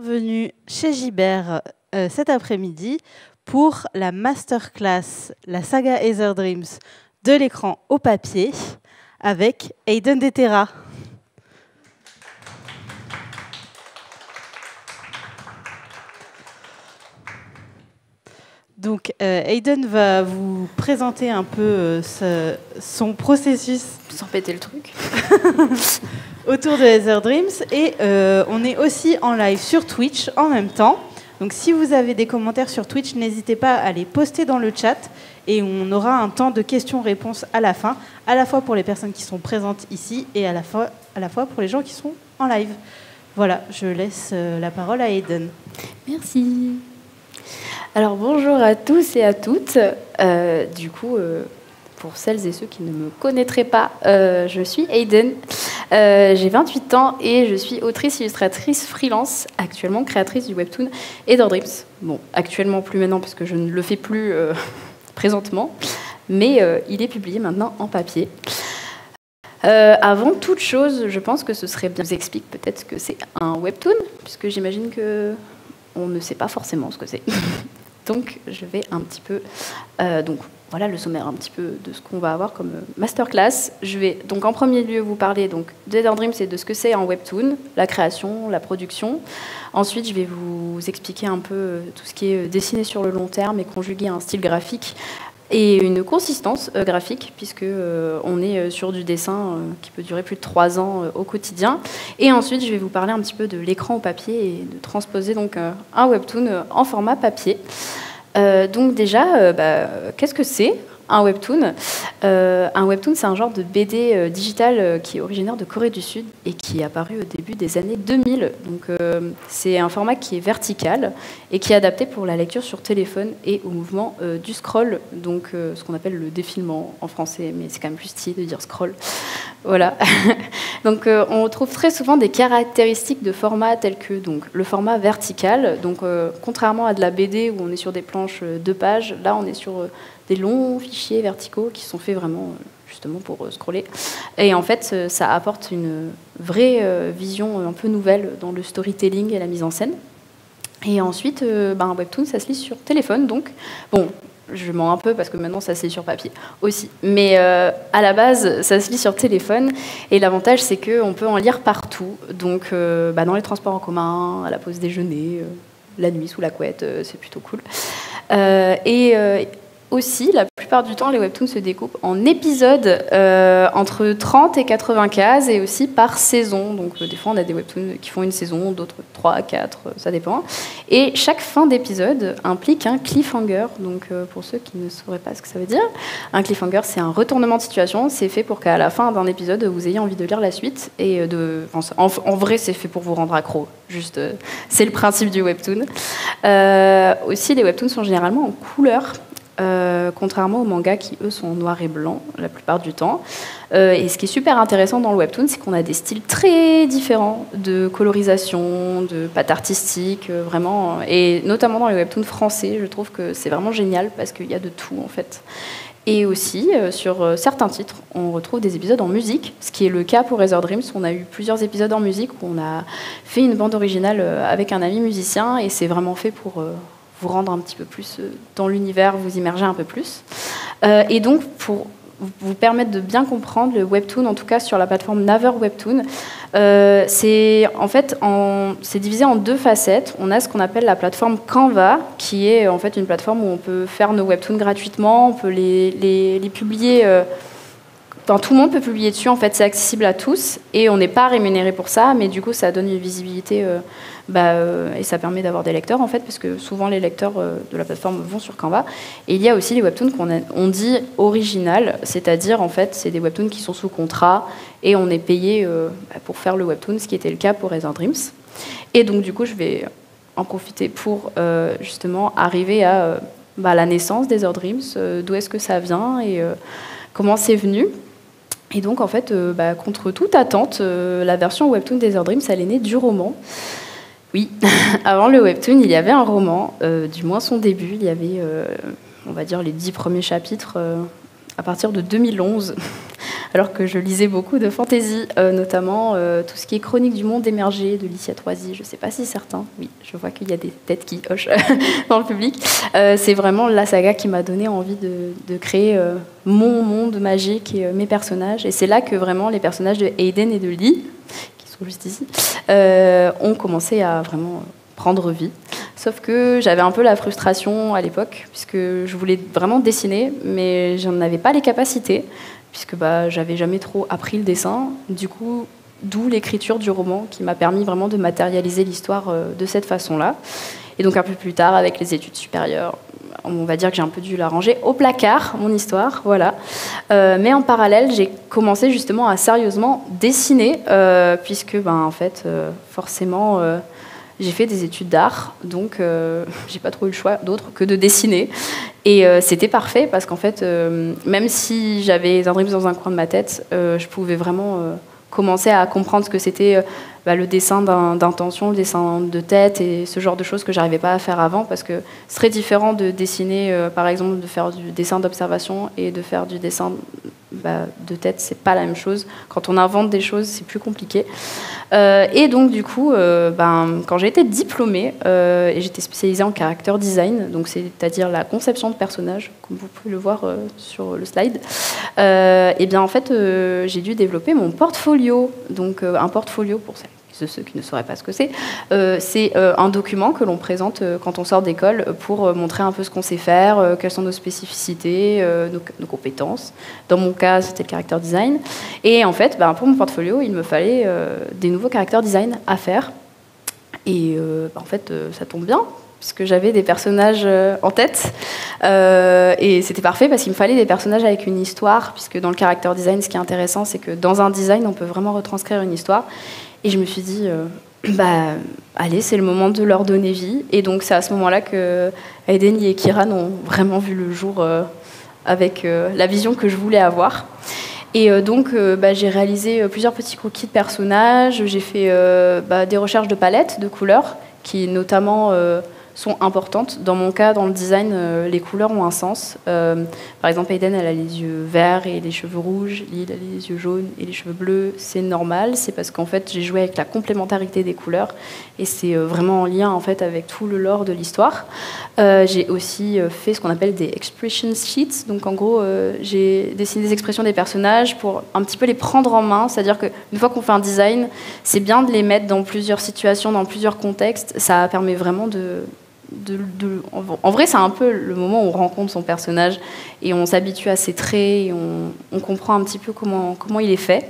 Venu chez Gibert cet après-midi pour la masterclass, la saga Heather Dreams, de l'écran au papier, avec Aiden Detera. Donc Aiden va vous présenter un peu son processus. Sans péter le truc. Autour de Heather Dreams. Et on est aussi en live sur Twitch en même temps. Donc si vous avez des commentaires sur Twitch, n'hésitez pas à les poster dans le chat. Et on aura un temps de questions-réponses à la fin, à la fois pour les personnes qui sont présentes ici et à la fois pour les gens qui sont en live. Voilà, je laisse la parole à Aiden. Merci. Alors bonjour à tous et à toutes. Pour celles et ceux qui ne me connaîtraient pas, je suis Aiden, j'ai 28 ans et je suis autrice-illustratrice freelance, actuellement créatrice du webtoon Heather Dreams. Bon, actuellement plus maintenant parce que je ne le fais plus présentement, mais il est publié maintenant en papier. Avant toute chose, je pense que ce serait bien. Je vous explique peut-être ce que c'est un webtoon, puisque j'imagine qu'on ne sait pas forcément ce que c'est. Donc, je vais un petit peu... voilà le sommaire un petit peu de ce qu'on va avoir comme masterclass. Je vais donc en premier lieu vous parler de Heather Dreams et de ce que c'est un webtoon, la création, la production. Ensuite, je vais vous expliquer un peu tout ce qui est dessiné sur le long terme et conjugué à un style graphique et une consistance graphique, puisque on est sur du dessin qui peut durer plus de 3 ans au quotidien. Et ensuite, je vais vous parler un petit peu de l'écran au papier et de transposer donc un webtoon en format papier. Donc déjà, qu'est-ce que c'est un webtoon? Un webtoon, c'est un genre de BD digital qui est originaire de Corée du Sud et qui est apparu au début des années 2000. Donc c'est un format qui est vertical et qui est adapté pour la lecture sur téléphone et au mouvement du scroll, donc ce qu'on appelle le défilement en français, mais c'est quand même plus stylé de dire scroll. Voilà. Donc on retrouve très souvent des caractéristiques de format telles que donc, le format vertical. Donc contrairement à de la BD où on est sur des planches 2 pages, là on est sur des longs fichiers verticaux qui sont faits vraiment justement pour scroller. Et en fait, ça apporte une vraie vision un peu nouvelle dans le storytelling et la mise en scène. Et ensuite, un webtoon, ça se lit sur téléphone. Donc, bon, je mens un peu parce que maintenant, ça se lit sur papier aussi. Mais à la base, ça se lit sur téléphone. Et l'avantage, c'est qu'on peut en lire partout. Donc, dans les transports en commun, à la pause déjeuner, la nuit sous la couette, c'est plutôt cool. Aussi, la plupart du temps, les webtoons se découpent en épisodes entre 30 et 80 cases et aussi par saison. Donc, des fois, on a des webtoons qui font une saison, d'autres 3, 4, ça dépend. Et chaque fin d'épisode implique un cliffhanger. Donc, pour ceux qui ne sauraient pas ce que ça veut dire, un cliffhanger, c'est un retournement de situation. C'est fait pour qu'à la fin d'un épisode, vous ayez envie de lire la suite. Et en vrai, c'est fait pour vous rendre accro. Juste, c'est le principe du webtoon. Aussi, les webtoons sont généralement en couleur. Contrairement aux mangas qui, eux, sont en noir et blanc la plupart du temps. Et ce qui est super intéressant dans le webtoon, c'est qu'on a des styles très différents de colorisation, de pattes artistiques, vraiment. Et notamment dans les webtoons français, je trouve que c'est vraiment génial parce qu'il y a de tout, en fait. Et aussi, sur certains titres, on retrouve des épisodes en musique, ce qui est le cas pour Heather Dreams. On a eu plusieurs épisodes en musique où on a fait une bande originale avec un ami musicien, et c'est vraiment fait pour... vous rendre un petit peu plus dans l'univers, vous immerger un peu plus. Et donc, pour vous permettre de bien comprendre le webtoon, en tout cas sur la plateforme Naver Webtoon, c'est divisé en 2 facettes. On a ce qu'on appelle la plateforme Canva, qui est en fait une plateforme où on peut faire nos webtoons gratuitement, on peut les publier... tout le monde peut publier dessus, en fait, c'est accessible à tous et on n'est pas rémunéré pour ça, mais du coup, ça donne une visibilité et ça permet d'avoir des lecteurs, en fait, parce que souvent les lecteurs de la plateforme vont sur Canva. Et il y a aussi les webtoons on dit original, c'est-à-dire, en fait, c'est des webtoons qui sont sous contrat et on est payé pour faire le webtoon, ce qui était le cas pour Heather Dreams. Et donc, du coup, je vais en profiter pour justement arriver à la naissance d'Heather Dreams, d'où est-ce que ça vient et comment c'est venu. Et donc, en fait, contre toute attente, la version webtoon d'Heather Dreams, elle est née du roman. Oui, avant le webtoon, il y avait un roman, du moins son début. Il y avait, on va dire, les 10 premiers chapitres à partir de 2011. alors que je lisais beaucoup de fantasy, notamment tout ce qui est Chronique du monde émergé de Licia Troisi. Je ne sais pas si certains, oui, je vois qu'il y a des têtes qui hochent dans le public. C'est vraiment la saga qui m'a donné envie de créer mon monde magique et mes personnages. Et c'est là que vraiment les personnages de Aiden et de Lee, qui sont juste ici, ont commencé à vraiment prendre vie. Sauf que j'avais un peu la frustration à l'époque, puisque je voulais vraiment dessiner, mais je n'en avais pas les capacités, puisque j'avais jamais trop appris le dessin. Du coup, d'où l'écriture du roman, qui m'a permis vraiment de matérialiser l'histoire de cette façon-là. Et donc un peu plus tard, avec les études supérieures, on va dire que j'ai un peu dû la ranger au placard, mon histoire, voilà. Mais en parallèle, j'ai commencé justement à sérieusement dessiner, puisque en fait, forcément... j'ai fait des études d'art, donc j'ai pas trop eu le choix d'autre que de dessiner. Et c'était parfait parce qu'en fait, même si j'avais un Dreams dans un coin de ma tête, je pouvais vraiment commencer à comprendre ce que c'était le dessin d'intention, le dessin de tête et ce genre de choses que j'arrivais pas à faire avant, parce que c'est très différent de dessiner, par exemple, de faire du dessin d'observation et de faire du dessin de tête, c'est pas la même chose. Quand on invente des choses, c'est plus compliqué. Et donc du coup, quand j'ai été diplômée, et j'étais spécialisée en character design, donc c'est-à-dire la conception de personnages, comme vous pouvez le voir sur le slide, et bien en fait, j'ai dû développer mon portfolio. Donc un portfolio, pour ceux qui ne sauraient pas ce que c'est un document que l'on présente quand on sort d'école pour montrer un peu ce qu'on sait faire, quelles sont nos spécificités, nos compétences. Dans mon cas, c'était le character design. Et en fait, pour mon portfolio, il me fallait des nouveaux character design à faire. Et en fait, ça tombe bien, puisque j'avais des personnages en tête. Et c'était parfait parce qu'il me fallait des personnages avec une histoire, puisque dans le character design, ce qui est intéressant, c'est que dans un design, on peut vraiment retranscrire une histoire. Et je me suis dit, allez, c'est le moment de leur donner vie. Et donc, c'est à ce moment-là que Aiden et Kiran ont vraiment vu le jour avec la vision que je voulais avoir. Et donc, j'ai réalisé plusieurs petits croquis de personnages. J'ai fait des recherches de palettes, de couleurs, qui notamment sont importantes. Dans mon cas, dans le design, les couleurs ont un sens. Par exemple, Aiden, elle a les yeux verts et les cheveux rouges. Lee, elle a les yeux jaunes et les cheveux bleus. C'est normal, c'est parce qu'en fait, j'ai joué avec la complémentarité des couleurs et c'est vraiment en lien en fait avec tout le lore de l'histoire. J'ai aussi fait ce qu'on appelle des expression sheets. Donc, en gros, j'ai dessiné des expressions des personnages pour un petit peu les prendre en main. C'est-à-dire qu'une fois qu'on fait un design, c'est bien de les mettre dans plusieurs situations, dans plusieurs contextes. Ça permet vraiment en vrai, c'est un peu le moment où on rencontre son personnage et on s'habitue à ses traits et on comprend un petit peu comment il est fait.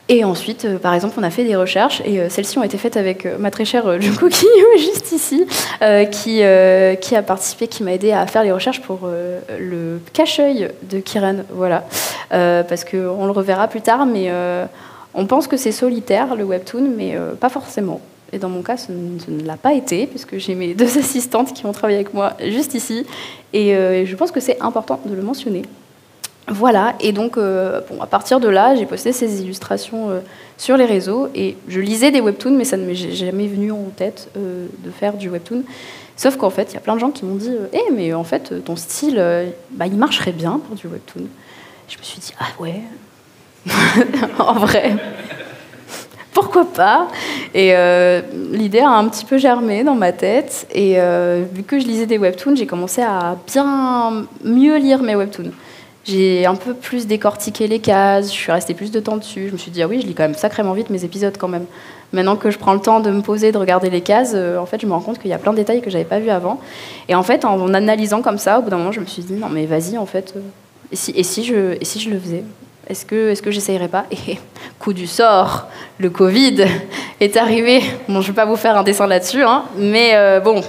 Et ensuite, par exemple, on a fait des recherches et celles-ci ont été faites avec ma très chère Junko, qui est juste ici, qui a participé, qui m'a aidé à faire les recherches pour le cache-œil de Kiran. Voilà. Parce qu'on le reverra plus tard, mais on pense que c'est solitaire, le webtoon, mais pas forcément. Et dans mon cas, ce ne l'a pas été, puisque j'ai mes 2 assistantes qui vont travailler avec moi juste ici. Et je pense que c'est important de le mentionner. Voilà, et donc à partir de là, j'ai posté ces illustrations sur les réseaux. Et je lisais des webtoons, mais ça ne m'est jamais venu en tête de faire du webtoon. Sauf qu'en fait, il y a plein de gens qui m'ont dit « mais en fait, ton style, il marcherait bien pour du webtoon. » Je me suis dit « Ah ouais, en vrai ?» Pourquoi pas? Et l'idée a un petit peu germé dans ma tête. Et vu que je lisais des webtoons, j'ai commencé à bien mieux lire mes webtoons. J'ai un peu plus décortiqué les cases, je suis restée plus de temps dessus. Je me suis dit, ah oui, je lis quand même sacrément vite mes épisodes quand même. Maintenant que je prends le temps de me poser, de regarder les cases, en fait, je me rends compte qu'il y a plein de détails que je n'avais pas vus avant. Et en fait, en analysant comme ça, au bout d'un moment, je me suis dit, non mais vas-y, en fait, et si je le faisais? Est-ce que j'essayerais pas? Et coup du sort, le Covid est arrivé. Bon, je vais pas vous faire un dessin là-dessus, hein, mais bon,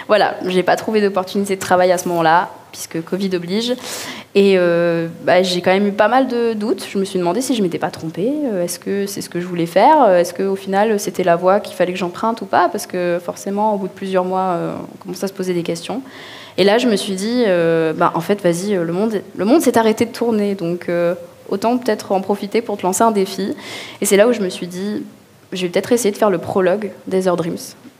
voilà, j'ai pas trouvé d'opportunité de travail à ce moment-là, puisque Covid oblige. Et j'ai quand même eu pas mal de doutes. Je me suis demandé si je m'étais pas trompée. Est-ce que c'est ce que je voulais faire? Est-ce qu'au final, c'était la voie qu'il fallait que j'emprunte ou pas? Parce que forcément, au bout de plusieurs mois, on commence à se poser des questions. Et là, je me suis dit, en fait, vas-y, le monde s'est arrêté de tourner, donc autant peut-être en profiter pour te lancer un défi. Et c'est là où je me suis dit, je vais peut-être essayer de faire le prologue d'Ether Dreams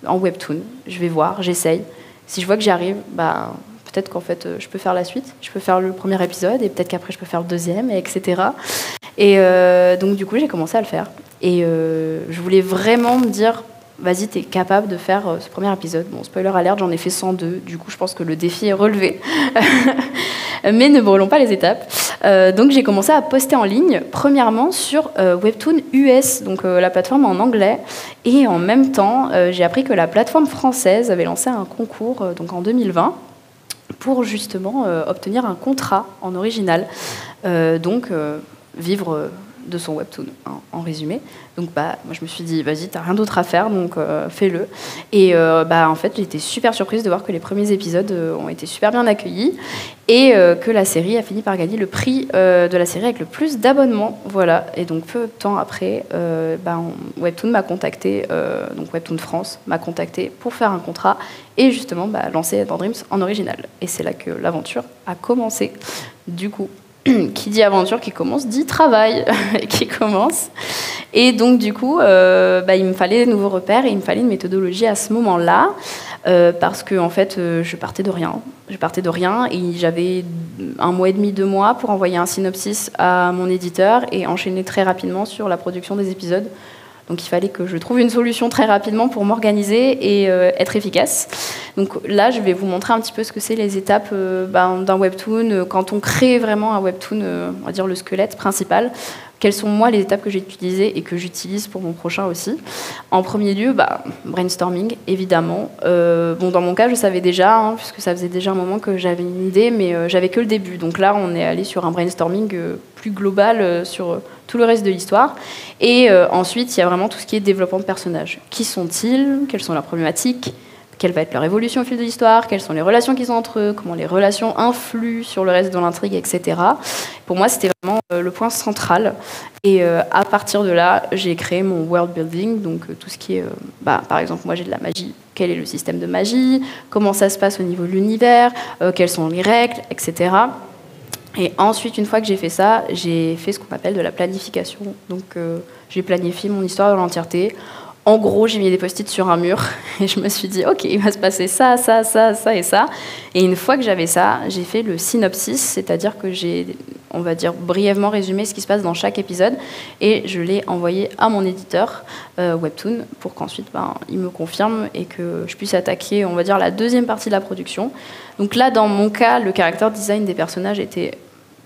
en webtoon. Je vais voir, j'essaye. Si je vois que j'y arrive, peut-être qu'en fait, je peux faire la suite. Je peux faire le premier épisode et peut-être qu'après, je peux faire le deuxième, etc. Et donc du coup, j'ai commencé à le faire. Et je voulais vraiment me dire, vas-y, t'es capable de faire ce premier épisode. Bon, spoiler alert, j'en ai fait 102. Du coup, je pense que le défi est relevé. Mais ne brûlons pas les étapes. Donc j'ai commencé à poster en ligne, premièrement sur Webtoon US, donc la plateforme en anglais. Et en même temps, j'ai appris que la plateforme française avait lancé un concours donc en 2020 pour justement obtenir un contrat en original. Donc vivre de son webtoon, hein, en résumé. Donc moi je me suis dit, vas-y, t'as rien d'autre à faire, donc fais-le. Et en fait, j'ai été super surprise de voir que les premiers épisodes ont été super bien accueillis et que la série a fini par gagner le prix de la série avec le plus d'abonnements. Voilà. Et donc peu de temps après, Webtoon m'a contacté, donc Webtoon France m'a contacté pour faire un contrat et justement lancer Ed Dreams en original. Et c'est là que l'aventure a commencé. Du coup, qui dit aventure, qui commence, dit travail, qui commence. Et donc, du coup, il me fallait de nouveaux repères et il me fallait une méthodologie à ce moment-là, parce que, en fait, je partais de rien. Je partais de rien et j'avais 1 mois et demi, 2 mois pour envoyer un synopsis à mon éditeur et enchaîner très rapidement sur la production des épisodes. Donc il fallait que je trouve une solution très rapidement pour m'organiser et être efficace. Donc là, je vais vous montrer un petit peu ce que c'est les étapes d'un webtoon. Quand on crée vraiment un webtoon, on va dire le squelette principal, quelles sont moi les étapes que j'ai utilisées et que j'utilise pour mon prochain aussi. En premier lieu, brainstorming, évidemment. Dans mon cas, je savais déjà, hein, puisque ça faisait déjà un moment que j'avais une idée, mais j'avais que le début. Donc là, on est allé sur un brainstorming plus global sur tout le reste de l'histoire. Et ensuite, il y a vraiment tout ce qui est développement de personnages. Qui sont-ils? Quelles sont leurs problématiques? Quelle va être leur évolution au fil de l'histoire? Quelles sont les relations qu'ils ont entre eux? Comment les relations influent sur le reste de l'intrigue, etc. Pour moi, c'était vraiment le point central. Et à partir de là, j'ai créé mon world building, donc tout ce qui est... par exemple, moi, j'ai de la magie. Quel est le système de magie? Comment ça se passe au niveau de l'univers? Quelles sont les règles, etc. Et ensuite, une fois que j'ai fait ça, j'ai fait ce qu'on appelle de la planification. Donc, j'ai planifié mon histoire dans l'entièreté. En gros, j'ai mis des post-it sur un mur et je me suis dit, OK, il va se passer ça, ça, ça, ça et ça. Et une fois que j'avais ça, j'ai fait le synopsis, c'est-à-dire que j'ai, on va dire, brièvement résumé ce qui se passe dans chaque épisode et je l'ai envoyé à mon éditeur Webtoon pour qu'ensuite, il me confirme et que je puisse attaquer, on va dire, la deuxième partie de la production. Donc là, dans mon cas, le character design des personnages était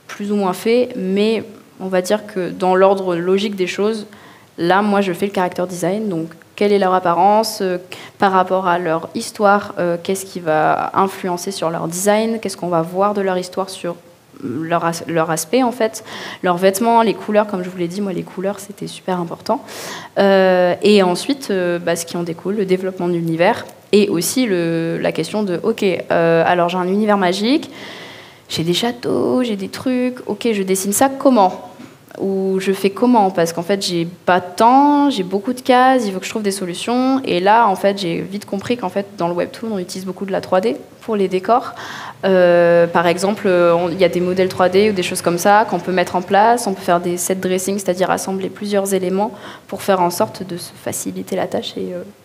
plus ou moins fait, mais on va dire que dans l'ordre logique des choses, là, moi, je fais le character design, donc quelle est leur apparence par rapport à leur histoire, qu'est-ce qui va influencer sur leur design, qu'est-ce qu'on va voir de leur histoire sur leur aspect, en fait, leurs vêtements, les couleurs, comme je vous l'ai dit, moi, les couleurs, c'était super important. Et ensuite, ce qui en découle, le développement de l'univers, et aussi la question de, OK, alors j'ai un univers magique, j'ai des châteaux, j'ai des trucs, OK, je dessine ça comment ? Ou je fais comment? Parce qu'en fait, j'ai pas de temps, j'ai beaucoup de cases, il faut que je trouve des solutions. Et là, en fait, j'ai vite compris qu'en fait, dans le webtoon, on utilise beaucoup de la 3D pour les décors. Par exemple, il y a des modèles 3D ou des choses comme ça qu'on peut mettre en place. On peut faire des set dressing, c'est-à-dire assembler plusieurs éléments pour faire en sorte de se faciliter la tâche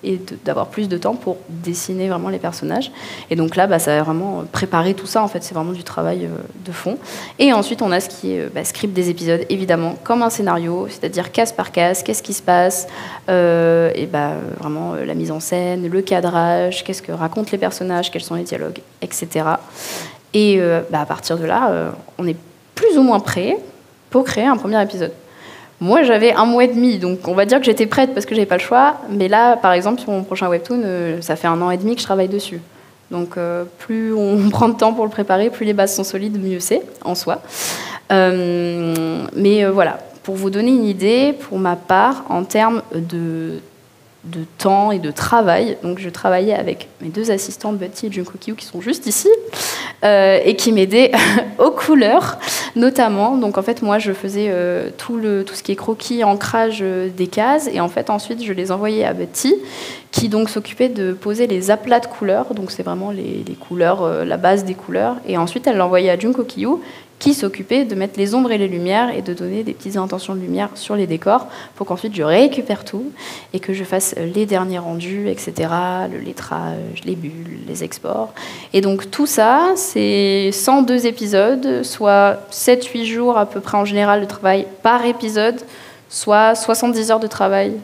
et d'avoir plus de temps pour dessiner vraiment les personnages. Et donc là, ça va vraiment préparer tout ça. En fait, c'est vraiment du travail de fond. Et ensuite, on a ce qui est script des épisodes, évidemment, comme un scénario, c'est-à-dire case par case, qu'est-ce qui se passe, vraiment la mise en scène, le cadrage, qu'est-ce que racontent les personnages, quels sont les dialogues, etc. Et à partir de là, on est plus ou moins prêt pour créer un premier épisode. Moi, j'avais 1 mois et demi, donc on va dire que j'étais prête parce que j'avais pas le choix. Mais là, par exemple, sur mon prochain webtoon, ça fait 1 an et demi que je travaille dessus. Donc plus on prend de temps pour le préparer, plus les bases sont solides, mieux c'est, en soi. Mais voilà, pour vous donner une idée, pour ma part, en termes de temps et de travail, donc je travaillais avec mes 2 assistantes, Betty et Junko Kyu, qui sont juste ici, et qui m'aidaient aux couleurs, notamment. Donc en fait, moi, je faisais tout ce qui est croquis, ancrage des cases, et en fait, ensuite, je les envoyais à Betty, qui donc s'occupait de poser les aplats de couleurs, donc c'est vraiment les couleurs, la base des couleurs, et ensuite, elle l'envoyait à Junko Kyu, qui s'occupait de mettre les ombres et les lumières et de donner des petites intentions de lumière sur les décors pour qu'ensuite je récupère tout et que je fasse les derniers rendus, etc., le lettrage, les bulles, les exports. Et donc tout ça, c'est 102 épisodes, soit 7-8 jours à peu près en général de travail par épisode, soit 70 heures de travail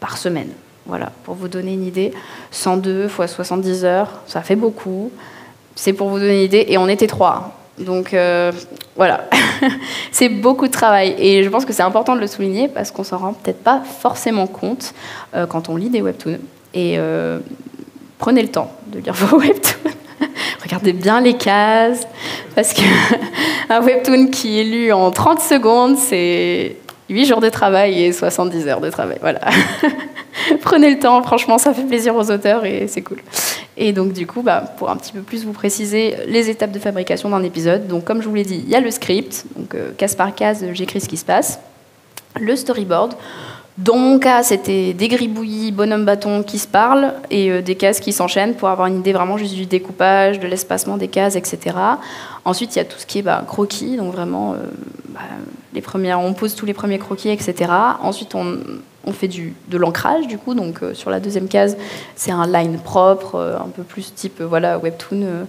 par semaine. Voilà, pour vous donner une idée, 102 fois 70 heures, ça fait beaucoup. C'est pour vous donner une idée, et on était 3. Donc voilà, c'est beaucoup de travail. Et je pense que c'est important de le souligner parce qu'on s'en rend peut-être pas forcément compte quand on lit des webtoons. Et prenez le temps de lire vos webtoons. Regardez bien les cases, parce qu'un webtoon qui est lu en 30 secondes, c'est 8 jours de travail et 70 heures de travail. Voilà. Prenez le temps, franchement, ça fait plaisir aux auteurs et c'est cool. Et donc, du coup, pour un petit peu plus vous préciser les étapes de fabrication d'un épisode, donc comme je vous l'ai dit, il y a le script, donc case par case, j'écris ce qui se passe, le storyboard. Dans mon cas, c'était des gribouillis, bonhomme bâton qui se parlent et des cases qui s'enchaînent pour avoir une idée vraiment juste du découpage, de l'espacement des cases, etc. Ensuite, il y a tout ce qui est croquis, donc vraiment, on pose tous les premiers croquis, etc. Ensuite, on fait de l'ancrage, du coup, donc sur la deuxième case, c'est un line propre, un peu plus type webtoon.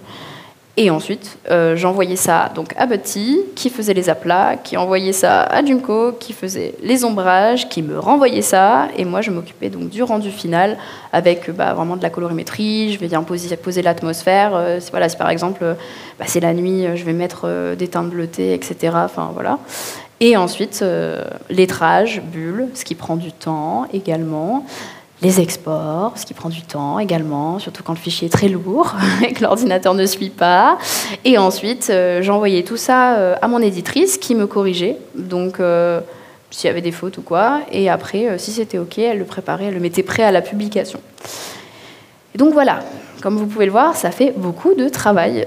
Et ensuite, j'envoyais ça donc à Buddy, qui faisait les aplats, qui envoyait ça à Junko, qui faisait les ombrages, qui me renvoyait ça, et moi je m'occupais donc du rendu final avec vraiment de la colorimétrie. Je vais bien poser l'atmosphère. Si par exemple c'est la nuit, je vais mettre des teintes bleutées, etc. Enfin voilà. Et ensuite, lettrage, bulles, ce qui prend du temps également. Les exports, ce qui prend du temps également, surtout quand le fichier est très lourd et que l'ordinateur ne suit pas. Et ensuite, j'envoyais tout ça à mon éditrice qui me corrigeait, donc s'il y avait des fautes ou quoi. Et après, si c'était OK, elle le préparait, elle le mettait prêt à la publication. Et donc voilà, comme vous pouvez le voir, ça fait beaucoup de travail.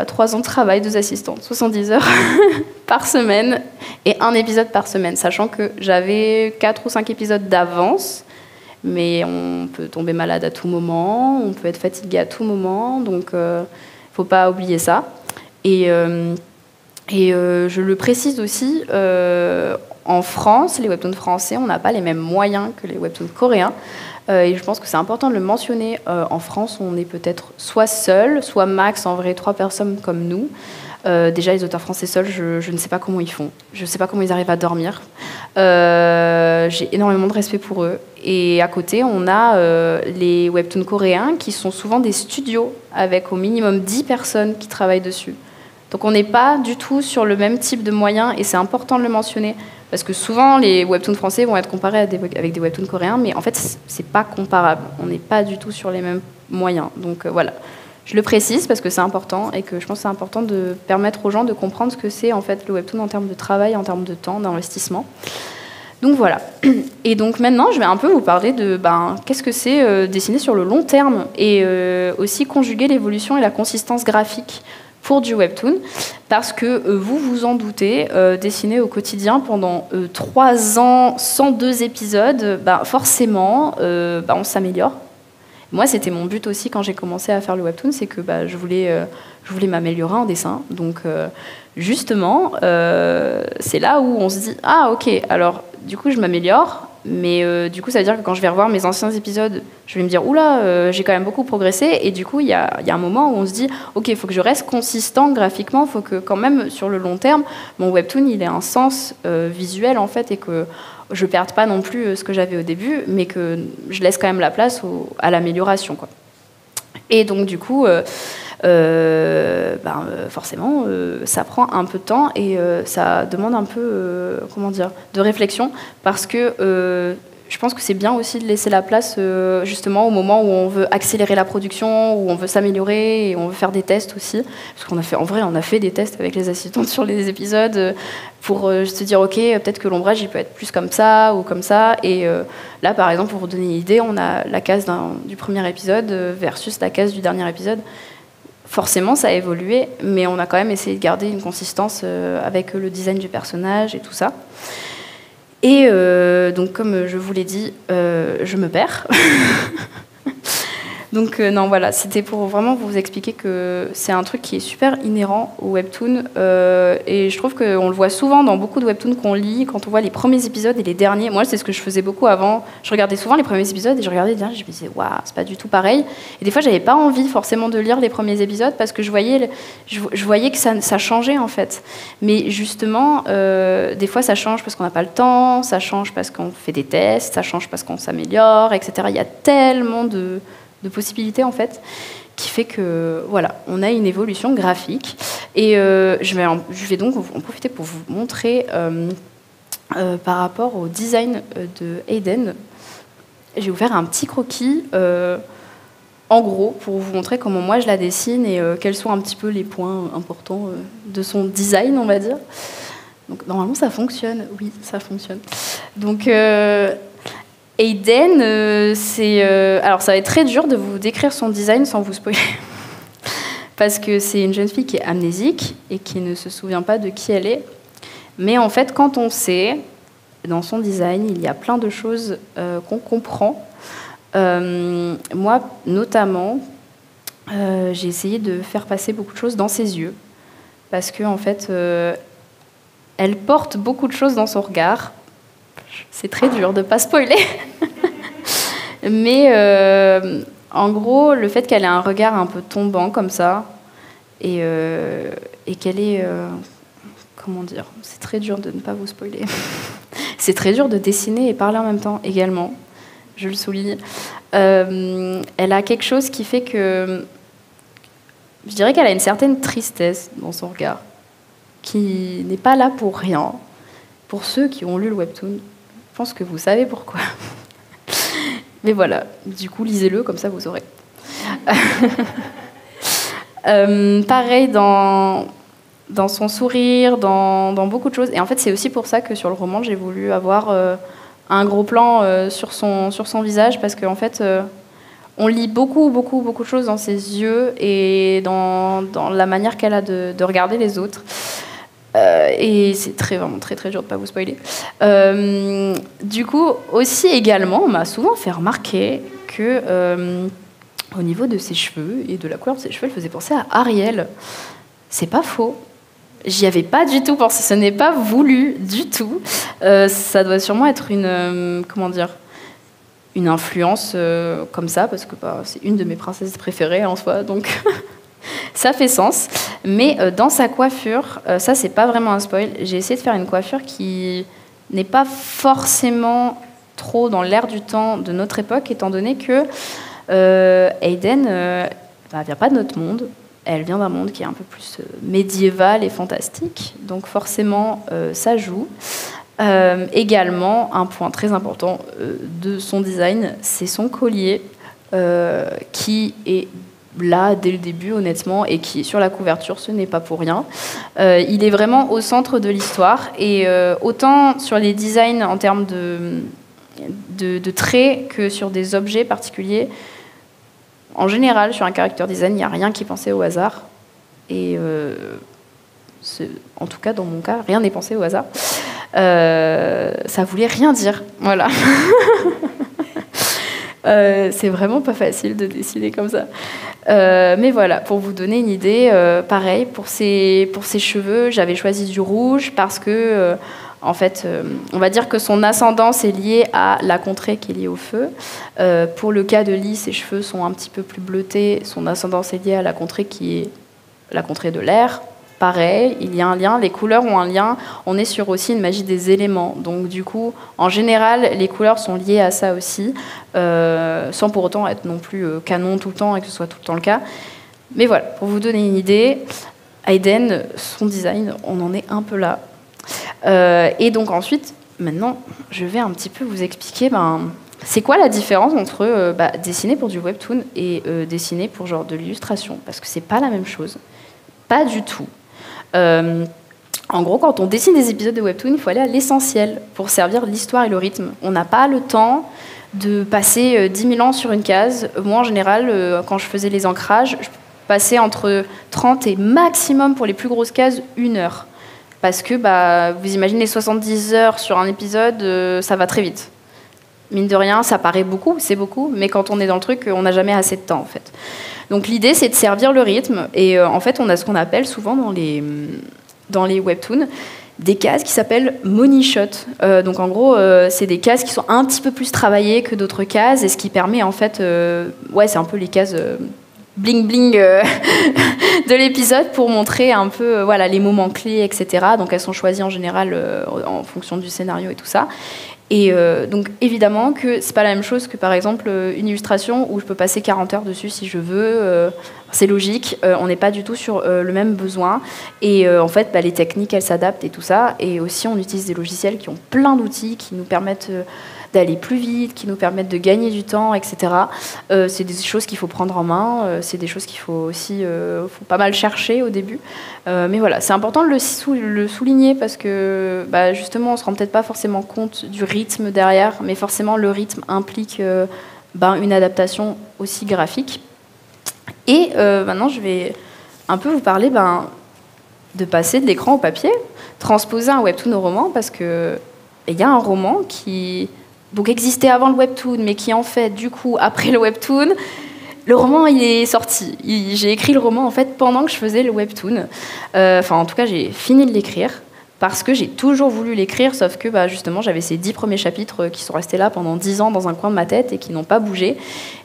3 ans de travail, 2 assistantes, 70 heures par semaine et un épisode par semaine, sachant que j'avais 4 ou 5 épisodes d'avance. Mais on peut tomber malade à tout moment, on peut être fatigué à tout moment, donc il ne faut pas oublier ça. Et je le précise aussi, en France, les webtoons français, on n'a pas les mêmes moyens que les webtoons coréens. Et je pense que c'est important de le mentionner. En France, on est peut-être soit seul, soit max, en vrai, 3 personnes comme nous. Déjà, les auteurs français seuls, je ne sais pas comment ils font. Je ne sais pas comment ils arrivent à dormir. J'ai énormément de respect pour eux. Et à côté, on a les webtoons coréens qui sont souvent des studios avec au minimum 10 personnes qui travaillent dessus. Donc on n'est pas du tout sur le même type de moyens et c'est important de le mentionner. Parce que souvent, les webtoons français vont être comparés avec des webtoons coréens, mais en fait, c'est pas comparable. On n'est pas du tout sur les mêmes moyens. Donc voilà. Je le précise parce que c'est important et que je pense que c'est important de permettre aux gens de comprendre ce que c'est en fait le webtoon en termes de travail, en termes de temps, d'investissement. Donc voilà. Et donc maintenant, je vais un peu vous parler de qu'est-ce que c'est dessiner sur le long terme et aussi conjuguer l'évolution et la consistance graphique pour du webtoon, parce que vous vous en doutez, dessiner au quotidien pendant 3 ans, 102 épisodes, forcément, on s'améliore. Moi, c'était mon but aussi quand j'ai commencé à faire le webtoon, c'est que je voulais m'améliorer en dessin. Donc, justement, c'est là où on se dit « Ah, ok, alors, du coup, je m'améliore. » Mais du coup, ça veut dire que quand je vais revoir mes anciens épisodes, je vais me dire « Oula, j'ai quand même beaucoup progressé. » Et du coup, il y a un moment où on se dit « Ok, il faut que je reste consistant graphiquement. Il faut que quand même, sur le long terme, mon webtoon, il ait un sens visuel, en fait, et que je ne perde pas non plus ce que j'avais au début, mais que je laisse quand même la place à l'amélioration, quoi. » Et donc, du coup, forcément, ça prend un peu de temps et ça demande un peu, de réflexion, parce que je pense que c'est bien aussi de laisser la place justement au moment où on veut accélérer la production, où on veut s'améliorer et on veut faire des tests aussi. Parce on a fait des tests avec les assistantes sur les épisodes pour se dire ok, peut-être que l'ombrage il peut être plus comme ça ou comme ça. Et là, par exemple, pour vous donner une idée, on a la case du premier épisode versus la case du dernier épisode. Forcément, ça a évolué, mais on a quand même essayé de garder une consistance avec le design du personnage et tout ça. Et donc, comme je vous l'ai dit, je me perds. Donc non, voilà, c'était pour vraiment vous expliquer que c'est un truc qui est super inhérent au webtoon. Et je trouve qu'on le voit souvent dans beaucoup de webtoons qu'on lit, quand on voit les premiers épisodes et les derniers. Moi, c'est ce que je faisais beaucoup avant. Je regardais souvent les premiers épisodes et je regardais les derniers, je me disais, waouh, c'est pas du tout pareil. Et des fois, j'avais pas envie forcément de lire les premiers épisodes parce que je voyais que ça changeait en fait. Mais justement, des fois, ça change parce qu'on n'a pas le temps, ça change parce qu'on fait des tests, ça change parce qu'on s'améliore, etc. Il y a tellement de possibilités en fait, qui fait que voilà, on a une évolution graphique. Et je vais donc en profiter pour vous montrer par rapport au design de Aiden. J'ai ouvert un petit croquis en gros pour vous montrer comment moi je la dessine et quels sont un petit peu les points importants de son design, on va dire. Donc normalement ça fonctionne, oui, ça fonctionne. Donc Aiden, alors ça va être très dur de vous décrire son design sans vous spoiler. Parce que c'est une jeune fille qui est amnésique et qui ne se souvient pas de qui elle est. Mais en fait, quand on sait, dans son design, il y a plein de choses qu'on comprend. Moi, notamment, j'ai essayé de faire passer beaucoup de choses dans ses yeux. Parce qu'en fait, elle porte beaucoup de choses dans son regard. C'est très dur de ne pas spoiler. Mais en gros, le fait qu'elle ait un regard un peu tombant comme ça, et qu'elle ait... comment dire ? C'est très dur de ne pas vous spoiler. C'est très dur de dessiner et parler en même temps également, je le souligne. Elle a quelque chose qui fait que... Je dirais qu'elle a une certaine tristesse dans son regard, qui n'est pas là pour rien. Pour ceux qui ont lu le webtoon, je pense que vous savez pourquoi. Mais voilà, du coup, lisez-le, comme ça vous saurez. Pareil dans son sourire, dans beaucoup de choses. Et en fait, c'est aussi pour ça que sur le roman, j'ai voulu avoir un gros plan sur son visage, parce qu'en fait, on lit beaucoup de choses dans ses yeux et dans la manière qu'elle a de regarder les autres. Et c'est vraiment très dur de ne pas vous spoiler. Du coup, aussi également, on m'a souvent fait remarquer que au niveau de ses cheveux et de la couleur de ses cheveux, elle faisait penser à Ariel. C'est pas faux. J'y avais pas du tout pensé. Ce n'est pas voulu du tout. Ça doit sûrement être une influence comme ça, parce que c'est une de mes princesses préférées en soi, donc ça fait sens. Mais dans sa coiffure, ça c'est pas vraiment un spoil, j'ai essayé de faire une coiffure qui n'est pas forcément trop dans l'air du temps de notre époque, étant donné que Aiden vient pas de notre monde, elle vient d'un monde qui est un peu plus médiéval et fantastique, donc forcément ça joue. Également, un point très important de son design, c'est son collier, qui est là dès le début, honnêtement, et qui est sur la couverture, ce n'est pas pour rien. Il est vraiment au centre de l'histoire, et autant sur les designs en termes de traits que sur des objets particuliers, en général, sur un character design, il n'y a rien qui est pensé au hasard. Et en tout cas, dans mon cas, rien n'est pensé au hasard. Ça voulait rien dire, voilà. C'est vraiment pas facile de dessiner comme ça. Mais voilà, pour vous donner une idée, pareil, pour ses cheveux, j'avais choisi du rouge parce que, en fait, on va dire que son ascendance est liée à la contrée qui est liée au feu. Pour le cas de Lee, ses cheveux sont un petit peu plus bleutés, son ascendance est liée à la contrée qui est la contrée de l'air. Pareil, il y a un lien, les couleurs ont un lien, on est sur aussi une magie des éléments. Donc du coup, en général, les couleurs sont liées à ça aussi, sans pour autant être non plus canon tout le temps et que ce soit tout le temps le cas. Mais voilà, pour vous donner une idée, Aiden, son design, on en est un peu là. Et donc ensuite, maintenant, je vais un petit peu vous expliquer c'est quoi la différence entre dessiner pour du webtoon et dessiner pour genre de l'illustration, parce que c'est pas la même chose. Pas du tout. En gros, quand on dessine des épisodes de webtoon, il faut aller à l'essentiel pour servir l'histoire et le rythme. On n'a pas le temps de passer 10 000 ans sur une case. Moi, en général, quand je faisais les ancrages, je passais entre 30 et maximum, pour les plus grosses cases, 1 heure. Parce que vous imaginez 70 heures sur un épisode, ça va très vite. mine de rien, ça paraît beaucoup, c'est beaucoup, mais quand on est dans le truc, on n'a jamais assez de temps, en fait. Donc l'idée, c'est de servir le rythme, et en fait, on a ce qu'on appelle souvent dans les webtoons, des cases qui s'appellent money shot. Donc en gros, c'est des cases qui sont un petit peu plus travaillées que d'autres cases, et ce qui permet en fait, c'est un peu les cases bling bling de l'épisode pour montrer un peu les moments clés, etc. Donc elles sont choisies en général en fonction du scénario et tout ça. Et donc évidemment que c'est pas la même chose que par exemple une illustration où je peux passer 40 heures dessus si je veux, c'est logique, on n'est pas du tout sur le même besoin, et en fait les techniques elles s'adaptent et tout ça, et aussi on utilise des logiciels qui ont plein d'outils qui nous permettent d'aller plus vite, qui nous permettent de gagner du temps, etc. C'est des choses qu'il faut prendre en main, c'est des choses qu'il faut aussi faut pas mal chercher au début. Mais voilà, c'est important de le souligner parce que justement, on se rend peut-être pas forcément compte du rythme derrière, mais forcément, le rythme implique une adaptation aussi graphique. Et maintenant, je vais un peu vous parler de passer de l'écran au papier, transposer un webtoon au roman, parce que il y a un roman qui existait avant le webtoon, mais qui en fait, du coup, après le webtoon, le roman, il est sorti. J'ai écrit le roman en fait pendant que je faisais le webtoon. En tout cas, j'ai fini de l'écrire parce que j'ai toujours voulu l'écrire, sauf que justement, j'avais ces 10 premiers chapitres qui sont restés là pendant 10 ans dans un coin de ma tête et qui n'ont pas bougé.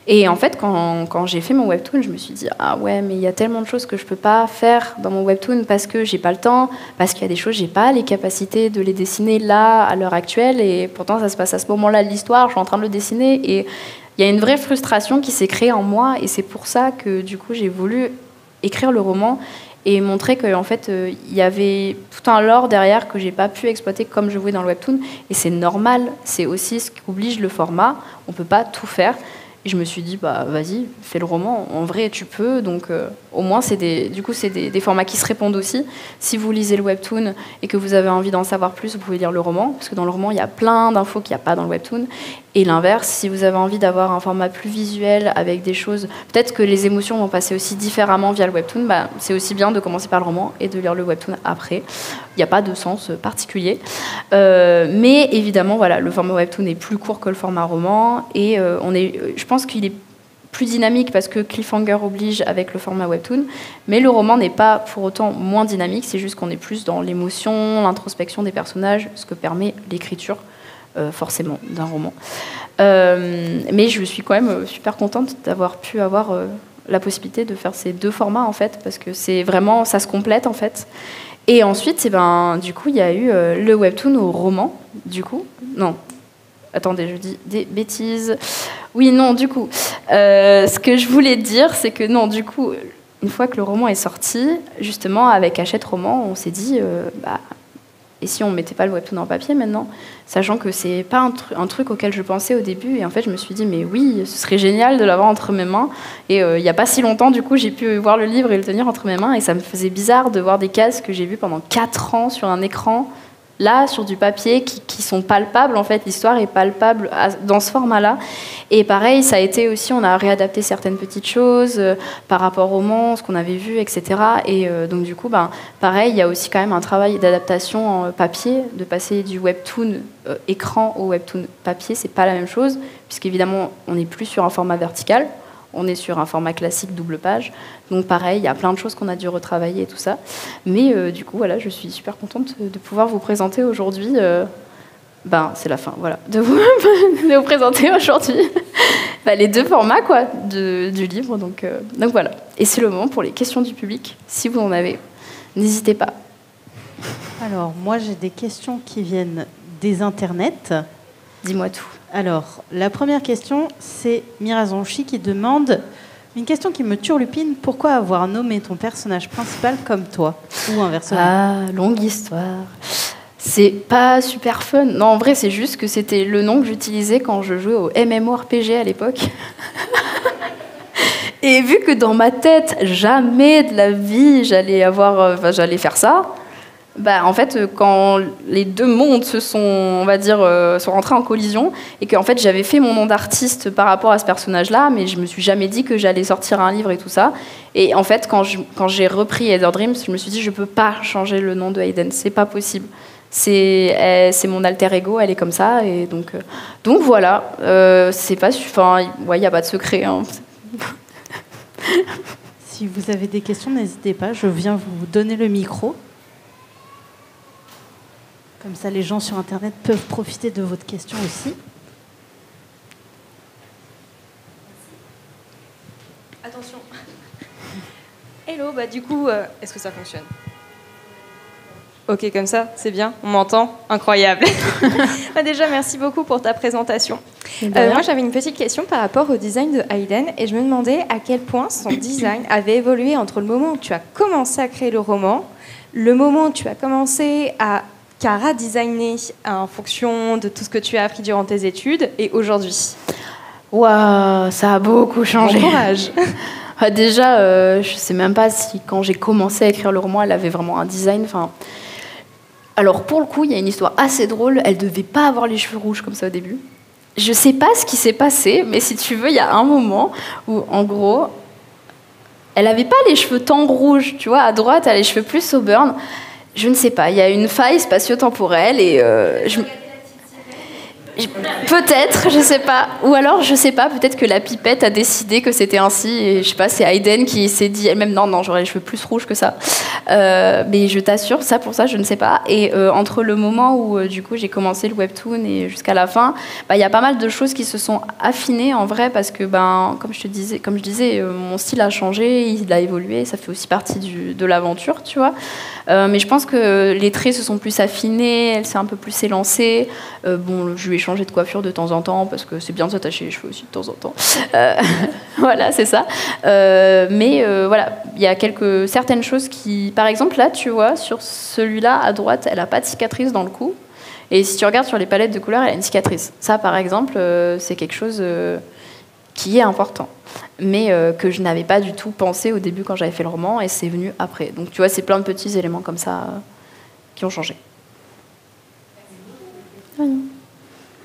Et en fait, quand j'ai fait mon webtoon, je me suis dit « Ah ouais, mais il y a tellement de choses que je peux pas faire dans mon webtoon parce que j'ai pas le temps, parce qu'il y a des choses, j'ai pas les capacités de les dessiner là, à l'heure actuelle, et pourtant ça se passe à ce moment-là de l'histoire, je suis en train de le dessiner. » Et il y a une vraie frustration qui s'est créée en moi, et c'est pour ça que du coup, j'ai voulu écrire le roman et montrer qu'en fait, il y avait tout un lore derrière que j'ai pas pu exploiter comme je voulais dans le webtoon. Et c'est normal, c'est aussi ce qu'oblige le format. On peut pas tout faire. Et je me suis dit, vas-y, fais le roman. En vrai, tu peux. Donc, au moins, c'est des formats qui se répondent aussi. Si vous lisez le webtoon et que vous avez envie d'en savoir plus, vous pouvez lire le roman. Parce que dans le roman, il y a plein d'infos qu'il n'y a pas dans le webtoon. Et l'inverse, si vous avez envie d'avoir un format plus visuel avec des choses, peut-être que les émotions vont passer aussi différemment via le webtoon, c'est aussi bien de commencer par le roman et de lire le webtoon après. Il n'y a pas de sens particulier. Mais évidemment, le format webtoon est plus court que le format roman, et je pense qu'il est plus dynamique parce que cliffhanger oblige avec le format webtoon, mais le roman n'est pas pour autant moins dynamique, c'est juste qu'on est plus dans l'émotion, l'introspection des personnages, ce que permet l'écriture forcément d'un roman. Mais je suis quand même super contente d'avoir pu avoir la possibilité de faire ces deux formats en fait, parce que c'est vraiment, ça se complète en fait. Et ensuite, du coup, il y a eu le webtoon au roman, du coup. Non, attendez, je dis des bêtises. Oui, non, du coup, ce que je voulais dire, c'est que non, du coup, une fois que le roman est sorti, justement, avec Hachette Roman, on s'est dit, et si on ne mettait pas le webtoon en papier maintenant, sachant que c'est pas un truc auquel je pensais au début, et en fait, je me suis dit, mais oui, ce serait génial de l'avoir entre mes mains. Et il n'y a pas si longtemps, du coup, j'ai pu voir le livre et le tenir entre mes mains, et ça me faisait bizarre de voir des cases que j'ai vues pendant 4 ans sur un écran, là, sur du papier, qui sont palpables, en fait, l'histoire est palpable dans ce format-là. Et pareil, ça a été aussi, on a réadapté certaines petites choses par rapport au roman, ce qu'on avait vu, etc. Et donc, du coup, pareil, il y a aussi quand même un travail d'adaptation en papier, de passer du webtoon écran au webtoon papier, c'est pas la même chose, puisqu'évidemment, on n'est plus sur un format vertical, on est sur un format classique double page. Donc pareil, il y a plein de choses qu'on a dû retravailler et tout ça. Mais du coup, je suis super contente de pouvoir vous présenter aujourd'hui. C'est la fin, de vous présenter aujourd'hui les deux formats du livre. Donc voilà. Et c'est le moment pour les questions du public. Si vous en avez, n'hésitez pas. Alors, moi, j'ai des questions qui viennent des internets. Dis-moi tout. Alors, la première question, c'est Mirazonchi qui demande une question qui me turlupine. Pourquoi avoir nommé ton personnage principal comme toi? Ou inversement? Ah, longue histoire. C'est pas super fun. Non, en vrai, c'est juste que c'était le nom que j'utilisais quand je jouais au MMORPG à l'époque. Et vu que dans ma tête, jamais de la vie, j'allais faire ça, en fait, quand les deux mondes sont rentrés en collision, et qu'en fait j'avais fait mon nom d'artiste par rapport à ce personnage-là, mais je me suis jamais dit que j'allais sortir un livre et tout ça. Et en fait, quand j'ai repris Heather Dreams, je me suis dit je peux pas changer le nom de Hayden, c'est pas possible. c'est mon alter ego, elle est comme ça, et donc voilà. C'est pas, enfin, ouais, y a pas de secret. Hein. Si vous avez des questions, n'hésitez pas. Je viens vous donner le micro. Comme ça, les gens sur Internet peuvent profiter de votre question aussi. Attention. Hello, bah du coup, est-ce que ça fonctionne? Ok, comme ça, c'est bien, on m'entend? Incroyable. Bah, déjà, merci beaucoup pour ta présentation. Moi, j'avais une petite question par rapport au design de Hayden, et je me demandais à quel point son design avait évolué entre le moment où tu as commencé à créer le roman, le moment où tu as commencé à designer en fonction de tout ce que tu as appris durant tes études, et aujourd'hui. Waouh, ça a beaucoup changé. Bon courage. Déjà, je sais même pas si quand j'ai commencé à écrire le roman, elle avait vraiment un design. Enfin, alors pour le coup, il y a une histoire assez drôle. Elle devait pas avoir les cheveux rouges comme ça au début. Je sais pas ce qui s'est passé, mais si tu veux, il y a un moment où, en gros, elle avait pas les cheveux tant rouges, tu vois. À droite, elle a les cheveux plus auburn. Je ne sais pas. Il y a une faille spatio-temporelle et peut-être, je sais pas. Ou alors, je sais pas, peut-être que la pipette a décidé que c'était ainsi. Et je sais pas, c'est Hayden qui s'est dit elle-même non, j'aurais les cheveux plus rouges que ça. Mais je t'assure, pour ça, je ne sais pas. Et entre le moment où, du coup, j'ai commencé le webtoon et jusqu'à la fin, il y a pas mal de choses qui se sont affinées en vrai parce que, comme je disais, mon style a changé, il a évolué. Ça fait aussi partie de l'aventure, tu vois. Mais je pense que les traits se sont plus affinés, elle s'est un peu plus élancée. Je lui ai changé de coiffure de temps en temps parce que c'est bien de s'attacher les cheveux aussi de temps en temps. Voilà, c'est ça. Mais voilà, il y a certaines choses qui... Par exemple, là, tu vois, sur celui-là, à droite, elle n'a pas de cicatrice dans le cou. Et si tu regardes sur les palettes de couleurs, elle a une cicatrice. Ça, par exemple, c'est quelque chose qui est important. Mais que je n'avais pas du tout pensé au début quand j'avais fait le roman, et c'est venu après. Donc tu vois, c'est plein de petits éléments comme ça qui ont changé.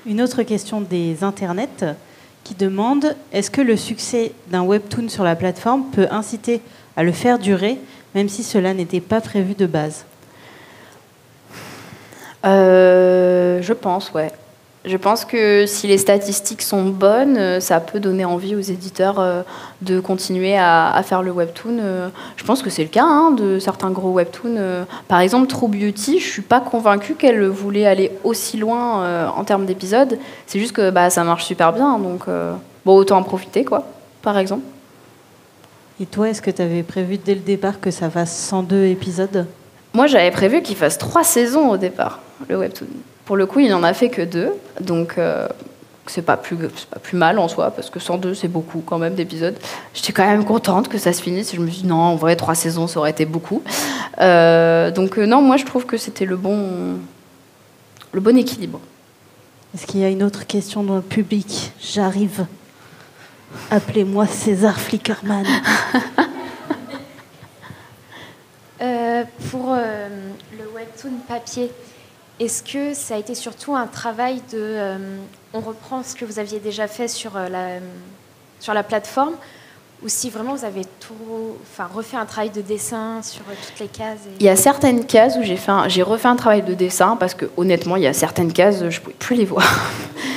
Une autre question des internets qui demande: est-ce que le succès d'un webtoon sur la plateforme peut inciter à le faire durer, même si cela n'était pas prévu de base? Je pense, ouais. Je pense que si les statistiques sont bonnes, ça peut donner envie aux éditeurs de continuer à faire le webtoon. Je pense que c'est le cas de certains gros webtoons. Par exemple, True Beauty, je ne suis pas convaincue qu'elle voulait aller aussi loin en termes d'épisodes. C'est juste que ça marche super bien, donc autant en profiter, quoi, par exemple. Et toi, est-ce que tu avais prévu dès le départ que ça fasse 102 épisodes? Moi, j'avais prévu qu'il fasse 3 saisons au départ, le webtoon. Pour le coup, il n'en a fait que 2, donc c'est pas plus mal en soi, parce que 102, c'est beaucoup quand même d'épisodes. J'étais quand même contente que ça se finisse. Je me suis dit, non, en vrai, 3 saisons, ça aurait été beaucoup. Non, moi, je trouve que c'était le bon équilibre. Est-ce qu'il y a une autre question dans le public? J'arrive. Appelez-moi César Flickerman. Pour le webtoon papier, est-ce que ça a été surtout un travail de... on reprend ce que vous aviez déjà fait sur la plateforme, ou si vraiment vous avez refait un travail de dessin sur toutes les cases Il y a certaines cases où j'ai refait un travail de dessin, parce que honnêtement, il y a certaines cases, je ne pouvais plus les voir.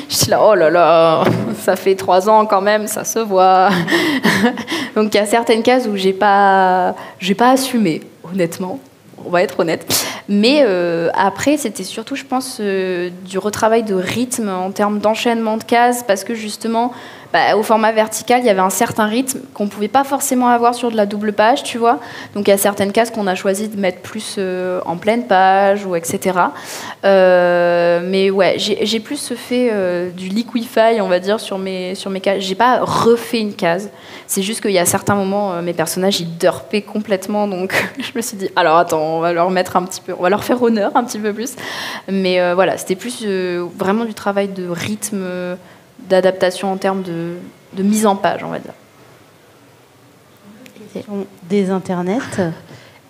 J'étais là, oh là là, ça fait 3 ans quand même, ça se voit. Donc il y a certaines cases où j'ai pas assumé, honnêtement. On va être honnête. Mais après, c'était surtout, je pense, du retravail de rythme en termes d'enchaînement de cases, parce que justement, au format vertical, il y avait un certain rythme qu'on ne pouvait pas forcément avoir sur de la double page, tu vois. Donc il y a certaines cases qu'on a choisi de mettre plus en pleine page, ou etc. Mais ouais, j'ai plus fait du liquify, on va dire, sur mes cases. J'ai pas refait une case. C'est juste qu'il y a certains moments, mes personnages, ils derpaient complètement, donc je me suis dit, alors attends, on va leur mettre un petit peu, on va leur faire honneur un petit peu plus. Mais voilà, c'était plus vraiment du travail de rythme, d'adaptation en termes de mise en page, on va dire. Question des internets.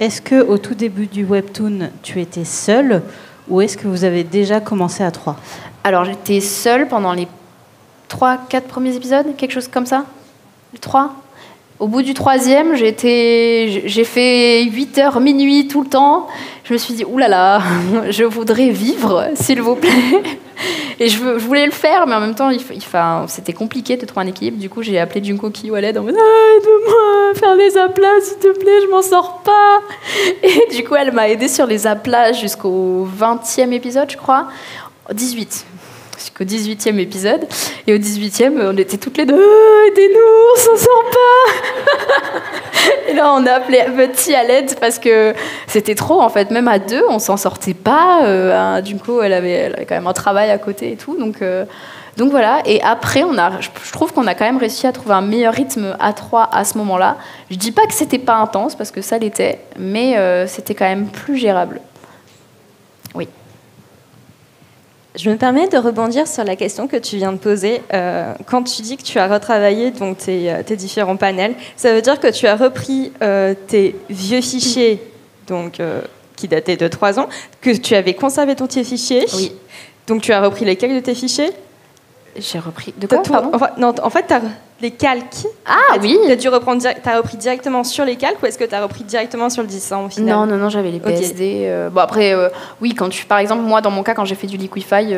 Est-ce qu'au tout début du webtoon, tu étais seule, ou est-ce que vous avez déjà commencé à 3? Alors, j'étais seule pendant les 3-4 premiers épisodes, quelque chose comme ça. 3. Au bout du 3e, j'ai fait 8h, minuit tout le temps. Je me suis dit, oulala, je voudrais vivre, s'il vous plaît. Et je voulais le faire, mais en même temps, c'était compliqué de trouver un équilibre. Du coup, j'ai appelé Junko Kiwaled en mode aide-moi à faire les aplats, s'il te plaît, je m'en sors pas. Et du coup, elle m'a aidée sur les aplats jusqu'au 20e épisode, je crois. 18. Jusqu'au 18e épisode. Et au 18e, on était toutes les deux aidez-nous, on s'en sort pas. Et là, on a appelé Petit à l'aide parce que c'était trop, en fait. Même à 2, on s'en sortait pas. Junko, elle avait quand même un travail à côté et tout. Donc voilà. Et après, je trouve qu'on a quand même réussi à trouver un meilleur rythme à 3 à ce moment-là. Je dis pas que c'était pas intense, parce que ça l'était, mais c'était quand même plus gérable. Oui. Je me permets de rebondir sur la question que tu viens de poser. Quand tu dis que tu as retravaillé donc, tes différents panels, ça veut dire que tu as repris tes vieux fichiers donc, qui dataient de 3 ans, que tu avais conservé ton tes fichiers. Oui. Donc tu as repris lesquels de tes fichiers? J'ai repris... De quoi, pardon? En fait, tu as les calques. Ah oui. Tu as repris directement sur les calques ou est-ce que tu as repris directement sur le 10 au final? Non, j'avais les PSD. Okay. Bon après, oui, par exemple, moi, dans mon cas, quand j'ai fait du Liquify,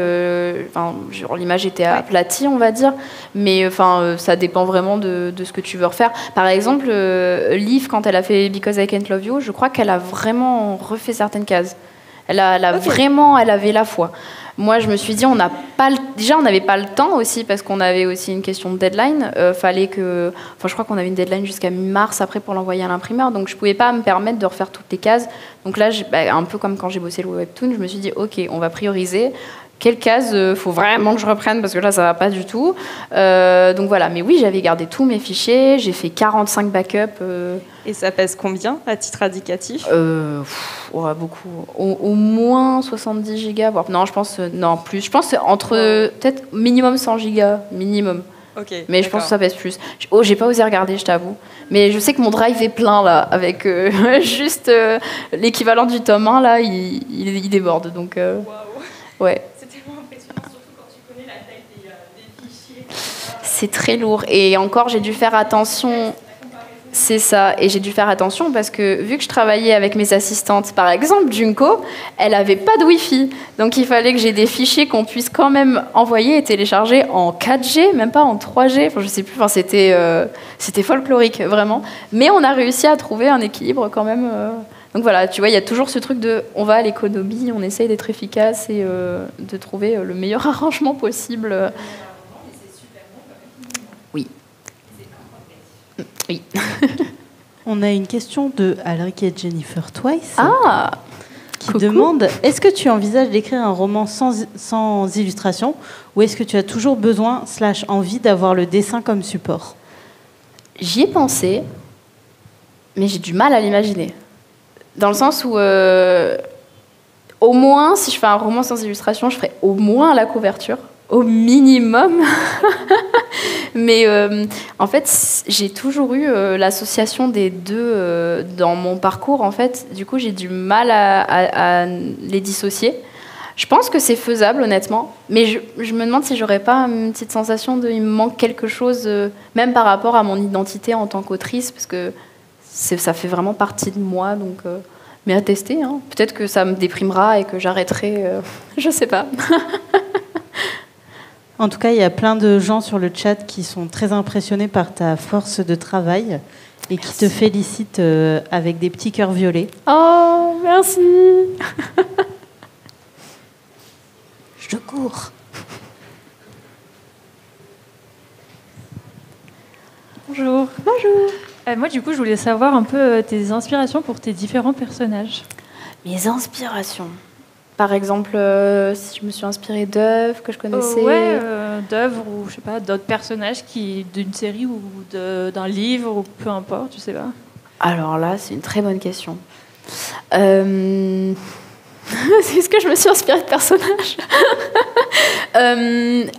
l'image était aplatie, on va dire. Mais ça dépend vraiment de ce que tu veux refaire. Par exemple, Liv, quand elle a fait Because I Can't Love You, je crois qu'elle a vraiment refait certaines cases. Elle avait la foi. Moi, je me suis dit, on n'avait pas le temps aussi, parce qu'on avait aussi une question de deadline. Je crois qu'on avait une deadline jusqu'à mi-mars après pour l'envoyer à l'imprimeur, donc je ne pouvais pas me permettre de refaire toutes les cases. Donc là, un peu comme quand j'ai bossé le webtoon, je me suis dit, ok, on va prioriser. Quelle case faut vraiment que je reprenne, parce que là, ça ne va pas du tout. Donc voilà, mais oui, j'avais gardé tous mes fichiers, j'ai fait 45 backups. Et ça pèse combien, à titre indicatif? Beaucoup. Au moins 70 gigas, voire... Non, je pense... non, plus. Je pense entre... Peut-être minimum 100 gigas, minimum. Okay, mais je pense que ça pèse plus. J'ai pas osé regarder, je t'avoue. Mais je sais que mon drive est plein, là, avec juste l'équivalent du tome 1, là, il déborde. Donc, ouais. C'est tellement impressionnant, surtout quand tu connais la taille des fichiers. C'est très lourd. Et encore, j'ai dû faire attention... C'est ça, et j'ai dû faire attention parce que vu que je travaillais avec mes assistantes, par exemple Junko, elle n'avait pas de Wi-Fi, donc il fallait que j'ai des fichiers qu'on puisse quand même envoyer et télécharger en 4G, même pas en 3G, je sais plus, c'était folklorique vraiment, mais on a réussi à trouver un équilibre quand même. Donc voilà, tu vois, il y a toujours ce truc de on va à l'économie, on essaye d'être efficace et de trouver le meilleur arrangement possible. Oui. Oui. On a une question de Alric et Jennifer Twice qui coucou. demande est-ce que tu envisages d'écrire un roman sans illustration ou est-ce que tu as toujours besoin / envie d'avoir le dessin comme support? J'y ai pensé, mais j'ai du mal à l'imaginer. Dans le sens où, au moins, si je fais un roman sans illustration, je ferai au moins la couverture. Au minimum. Mais en fait, j'ai toujours eu l'association des deux dans mon parcours. En fait, du coup, j'ai du mal à les dissocier. Je pense que c'est faisable, honnêtement. Mais je me demande si j'aurais pas une petite sensation de il me manque quelque chose, même par rapport à mon identité en tant qu'autrice, parce que ça fait vraiment partie de moi. Donc, mais à tester. Hein. Peut-être que ça me déprimera et que j'arrêterai. Je sais pas. En tout cas, il y a plein de gens sur le chat qui sont très impressionnés par ta force de travail et qui te félicitent avec des petits cœurs violets. Oh, merci. Je cours. Bonjour. Bonjour. Moi, du coup, je voulais savoir un peu tes inspirations pour tes différents personnages. Mes inspirations. Par exemple, si je me suis inspirée d'œuvres que je connaissais. D'œuvres ou je sais pas, d'autres personnages d'une série ou d'un livre ou peu importe, je sais pas. Alors là, c'est une très bonne question. Est-ce que je me suis inspirée de personnages?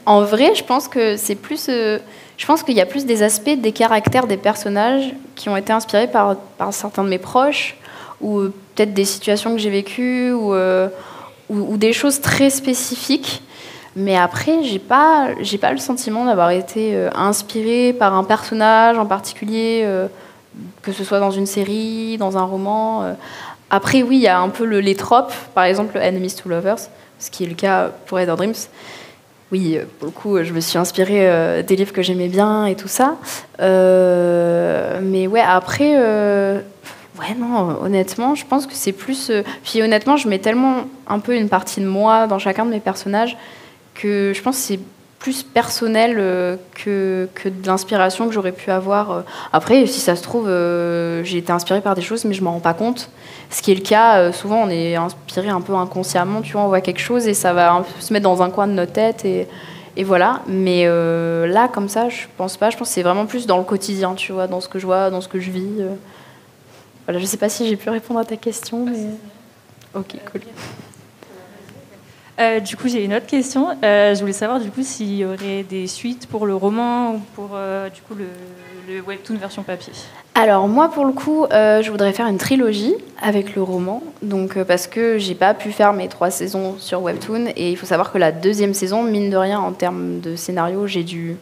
En vrai, je pense que c'est plus. Je pense qu'il y a plus des aspects des caractères des personnages qui ont été inspirés par certains de mes proches ou peut-être des situations que j'ai vécues ou des choses très spécifiques. Mais après, j'ai pas le sentiment d'avoir été inspirée par un personnage en particulier, que ce soit dans une série, dans un roman. Après, oui, il y a un peu les tropes, par exemple Enemies to Lovers, ce qui est le cas pour Eder Dreams. Oui, pour le coup, je me suis inspirée des livres que j'aimais bien et tout ça. Mais ouais, après, ouais, non, honnêtement, je pense que c'est plus... Puis honnêtement, je mets tellement un peu une partie de moi dans chacun de mes personnages que je pense que c'est plus personnel que de l'inspiration que j'aurais pu avoir. Après, si ça se trouve, j'ai été inspirée par des choses, mais je m'en rends pas compte. Ce qui est le cas, souvent on est inspiré un peu inconsciemment, tu vois, on voit quelque chose et ça va se mettre dans un coin de notre tête et voilà. Mais là, comme ça, je pense pas. Je pense que c'est vraiment plus dans le quotidien, tu vois, dans ce que je vois, dans ce que je vis. Voilà, je sais pas si j'ai pu répondre à ta question, mais... Ok, cool. Du coup, j'ai une autre question. Je voulais savoir du coup s'il y aurait des suites pour le roman ou pour du coup le webtoon version papier. Alors moi, pour le coup, je voudrais faire une trilogie avec le roman, donc parce que j'ai pas pu faire mes 3 saisons sur webtoon et il faut savoir que la 2e saison, mine de rien, en termes de scénario, j'ai dû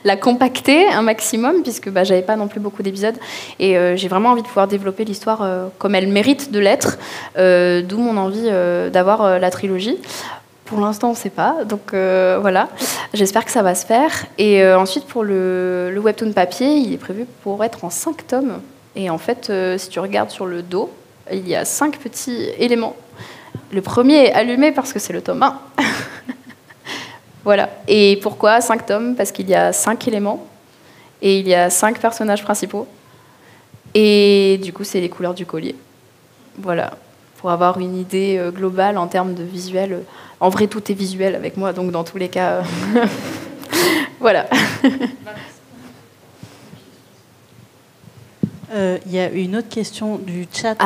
la compacter un maximum puisque j'avais pas non plus beaucoup d'épisodes et j'ai vraiment envie de pouvoir développer l'histoire comme elle mérite de l'être, d'où mon envie d'avoir la trilogie. Pour l'instant, on ne sait pas, donc voilà. J'espère que ça va se faire. Et ensuite, pour le webtoon papier, il est prévu pour être en 5 tomes. Et en fait, si tu regardes sur le dos, il y a 5 petits éléments. Le premier est allumé parce que c'est le tome 1. Voilà. Et pourquoi 5 tomes? Parce qu'il y a 5 éléments et il y a 5 personnages principaux. Et du coup, c'est les couleurs du collier. Voilà. Pour avoir une idée globale en termes de visuel. En vrai, tout est visuel avec moi, donc dans tous les cas... voilà. Il y a une autre question du chat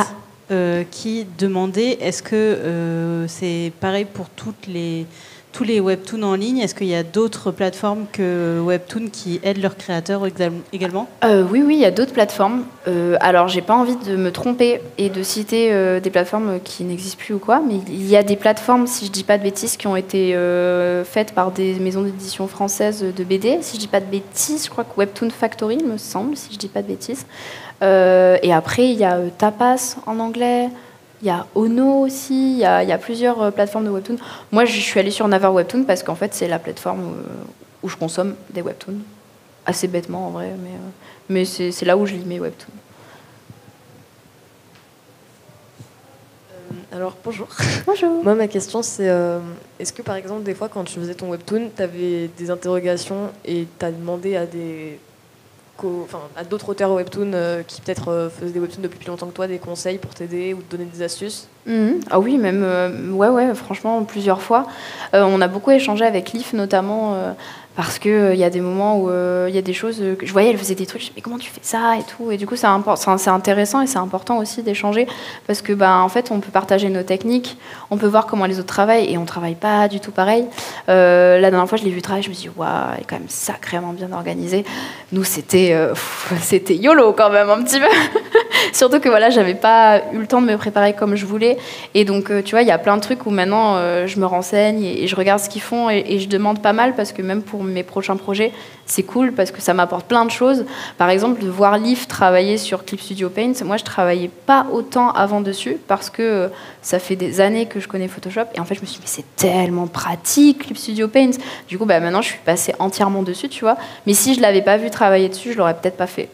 qui demandait, est-ce que c'est pareil pour tous les webtoons en ligne? Est-ce qu'il y a d'autres plateformes que Webtoon qui aident leurs créateurs également? Oui, il y a d'autres plateformes. Alors, j'ai pas envie de me tromper et de citer des plateformes qui n'existent plus ou quoi, mais il y a des plateformes, si je dis pas de bêtises, qui ont été faites par des maisons d'édition françaises de BD. Si je dis pas de bêtises, je crois que Webtoon Factory, il me semble, si je dis pas de bêtises. Et après, il y a Tapas en anglais. Il y a Ono aussi, il y a plusieurs plateformes de webtoon. Moi, je suis allée sur Naver Webtoon parce qu'en fait, c'est la plateforme où je consomme des webtoons. Assez bêtement, en vrai, mais c'est là où je lis mes webtoons. Alors, bonjour. Bonjour. Moi, ma question, c'est est-ce que, par exemple, des fois, quand tu faisais ton webtoon, tu avais des interrogations et tu as demandé à d'autres auteurs webtoon qui peut-être faisaient des webtoons depuis plus longtemps que toi, des conseils pour t'aider ou te donner des astuces? Ah oui, même, ouais, franchement, plusieurs fois. On a beaucoup échangé avec Leaf, notamment, parce qu'il y a des moments où il y a des choses que je voyais, elle faisait des trucs, je me disais, mais comment tu fais ça et tout. Et du coup, c'est intéressant et c'est important aussi d'échanger, parce que, en fait, on peut partager nos techniques, on peut voir comment les autres travaillent, et on travaille pas du tout pareil. La dernière fois, je l'ai vu travailler, je me suis dit, waouh, elle est quand même sacrément bien organisée. Nous, c'était YOLO quand même, un petit peu. Surtout que voilà, j'avais pas eu le temps de me préparer comme je voulais. Et donc, tu vois, il y a plein de trucs où maintenant, je me renseigne et je regarde ce qu'ils font et je demande pas mal parce que même pour mes prochains projets, c'est cool parce que ça m'apporte plein de choses. Par exemple, de voir Leaf travailler sur Clip Studio Paint, moi, je travaillais pas autant avant dessus parce que ça fait des années que je connais Photoshop. Et en fait, je me suis dit, mais c'est tellement pratique, Clip Studio Paint. Du coup, maintenant, je suis passée entièrement dessus, tu vois. Mais si je l'avais pas vu travailler dessus, je l'aurais peut-être pas fait.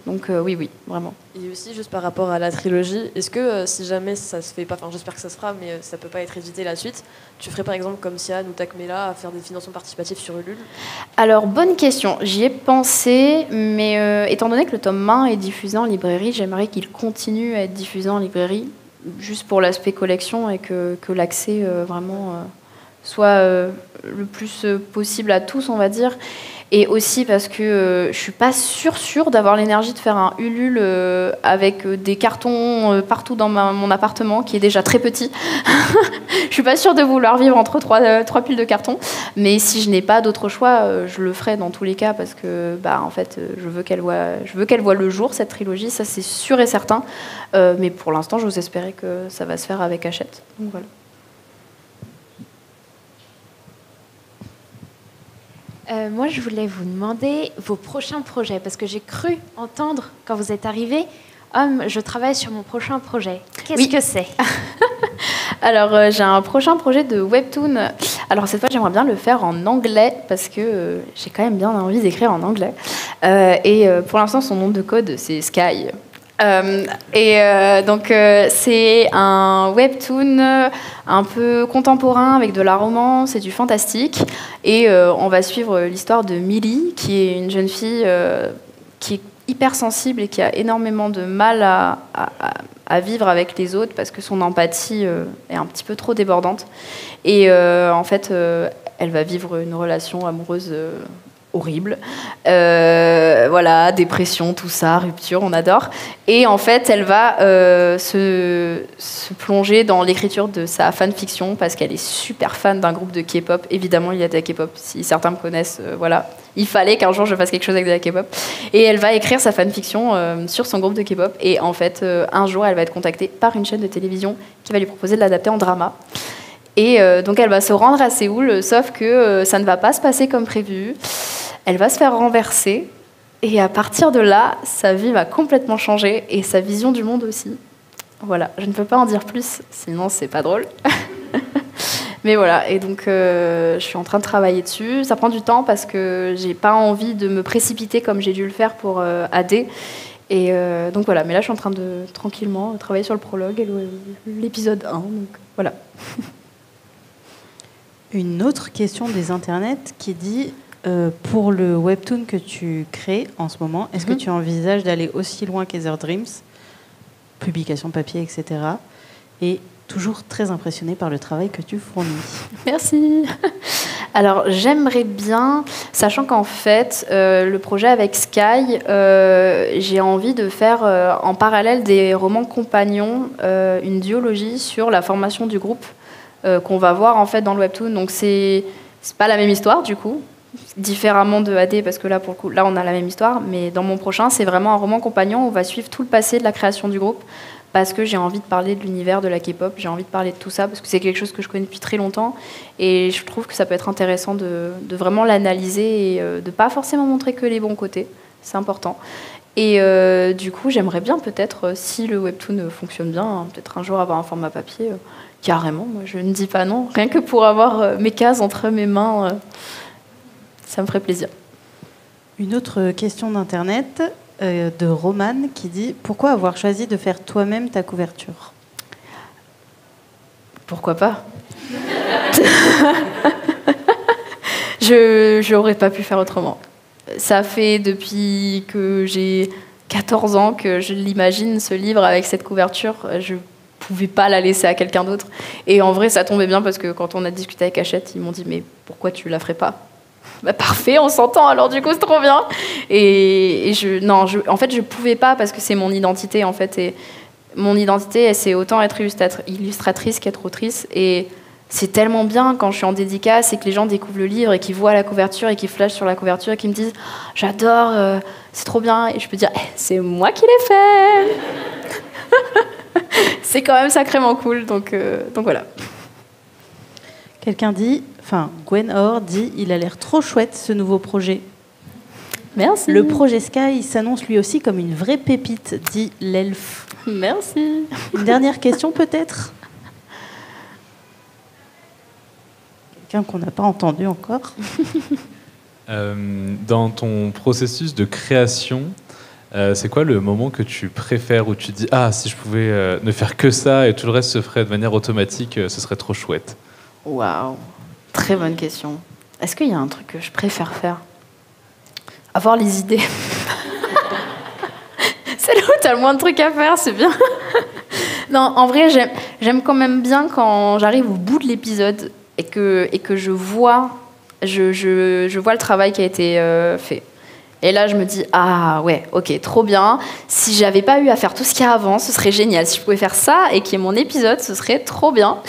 Donc oui, vraiment. Et aussi, juste par rapport à la trilogie, est-ce que si jamais ça se fait pas, enfin j'espère que ça se fera, mais ça peut pas être évité la suite, tu ferais par exemple comme Sian ou Takmela à faire des financements participatifs sur Ulule? Alors, bonne question. J'y ai pensé, mais étant donné que le tome 1 est diffusé en librairie, j'aimerais qu'il continue à être diffusé en librairie, juste pour l'aspect collection et que l'accès vraiment soit le plus possible à tous, on va dire. Et aussi parce que je suis pas sûre d'avoir l'énergie de faire un Ulule avec des cartons partout dans mon appartement, qui est déjà très petit. Je suis pas sûre de vouloir vivre entre trois piles de cartons. Mais si je n'ai pas d'autre choix, je le ferai dans tous les cas parce que, en fait, je veux qu'elle voit le jour, cette trilogie. Ça, c'est sûr et certain. Mais pour l'instant, j'ose espérer que ça va se faire avec Hachette. Donc voilà. Moi, je voulais vous demander vos prochains projets, parce que j'ai cru entendre, quand vous êtes arrivé, je travaille sur mon prochain projet. Qu'est-ce que c'est? Alors, j'ai un prochain projet de webtoon. Alors, cette fois, j'aimerais bien le faire en anglais, parce que j'ai quand même bien envie d'écrire en anglais. Pour l'instant, son nom de code, c'est Sky. Donc, c'est un webtoon un peu contemporain avec de la romance et du fantastique. Et on va suivre l'histoire de Millie, qui est une jeune fille qui est hyper sensible et qui a énormément de mal à vivre avec les autres parce que son empathie est un petit peu trop débordante. Et en fait, elle va vivre une relation amoureuse horrible. Voilà, dépression, tout ça, rupture, on adore. Et en fait, elle va se plonger dans l'écriture de sa fanfiction parce qu'elle est super fan d'un groupe de K-pop. Évidemment, il y a de la K-pop. Si certains me connaissent, voilà. Il fallait qu'un jour je fasse quelque chose avec de la K-pop. Et elle va écrire sa fanfiction sur son groupe de K-pop. Et en fait, un jour, elle va être contactée par une chaîne de télévision qui va lui proposer de l'adapter en drama. Et donc, elle va se rendre à Séoul, sauf que ça ne va pas se passer comme prévu. Elle va se faire renverser. Et à partir de là, sa vie va complètement changer et sa vision du monde aussi. Voilà, je ne peux pas en dire plus, sinon c'est pas drôle. Mais voilà, et donc je suis en train de travailler dessus. Ça prend du temps parce que j'ai pas envie de me précipiter comme j'ai dû le faire pour AD. Et donc voilà, mais là je suis en train de tranquillement travailler sur le prologue et l'épisode 1. Donc voilà. Une autre question des internets qui dit pour le webtoon que tu crées en ce moment, est-ce que tu envisages d'aller aussi loin qu'Ether Dreams, publication papier, etc. Et toujours très impressionnée par le travail que tu fournis. Merci. Alors, j'aimerais bien, sachant qu'en fait, le projet avec Sky, j'ai envie de faire en parallèle des romans compagnons, une duologie sur la formation du groupe qu'on va voir en fait dans le webtoon. Donc, c'est pas la même histoire du coup, différemment de AD parce que là, pour le coup, là, on a la même histoire. Mais dans mon prochain, c'est vraiment un roman compagnon où on va suivre tout le passé de la création du groupe. Parce que j'ai envie de parler de l'univers de la K-pop, j'ai envie de parler de tout ça, parce que c'est quelque chose que je connais depuis très longtemps, et je trouve que ça peut être intéressant de vraiment l'analyser et de pas forcément montrer que les bons côtés, c'est important. Et du coup, j'aimerais bien peut-être, si le webtoon fonctionne bien, hein, peut-être un jour avoir un format papier, carrément, moi je ne dis pas non, rien que pour avoir mes cases entre mes mains, ça me ferait plaisir. Une autre question d'internet de Romane qui dit « Pourquoi avoir choisi de faire toi-même ta couverture ?» Pourquoi pas? Je n'aurais pas pu faire autrement. Ça fait depuis que j'ai 14 ans que je l'imagine, ce livre avec cette couverture. Je ne pouvais pas la laisser à quelqu'un d'autre. Et en vrai, ça tombait bien parce que quand on a discuté avec Hachette, ils m'ont dit « Mais pourquoi tu ne la ferais pas ?» Bah parfait, on s'entend, alors du coup c'est trop bien. En fait je pouvais pas parce que c'est mon identité en fait, et mon identité c'est autant être illustratrice qu'être autrice, et c'est tellement bien quand je suis en dédicace et que les gens découvrent le livre et qu'ils voient la couverture et qu'ils flashent sur la couverture et qu'ils me disent j'adore, c'est trop bien, et je peux dire c'est moi qui l'ai fait. C'est quand même sacrément cool, donc voilà. Quelqu'un dit, Gwen Or dit, il a l'air trop chouette ce nouveau projet. Merci. Le projet Sky s'annonce lui aussi comme une vraie pépite, dit l'elfe. Merci. Une dernière question peut-être? Quelqu'un qu'on n'a pas entendu encore. Dans ton processus de création, c'est quoi le moment que tu préfères où tu dis ah, si je pouvais ne faire que ça et tout le reste se ferait de manière automatique, ce serait trop chouette? Waouh, très bonne question. Est-ce qu'il y a un truc que je préfère faire? Avoir les idées. C'est là où tu as le moins de trucs à faire, c'est bien. Non, en vrai, j'aime quand même bien quand j'arrive au bout de l'épisode et que je vois le travail qui a été fait. Et là, je me dis, ah ouais, ok, trop bien. Si j'avais pas eu à faire tout ce qu'il y a avant, ce serait génial. Si je pouvais faire ça et qu'il y ait mon épisode, ce serait trop bien.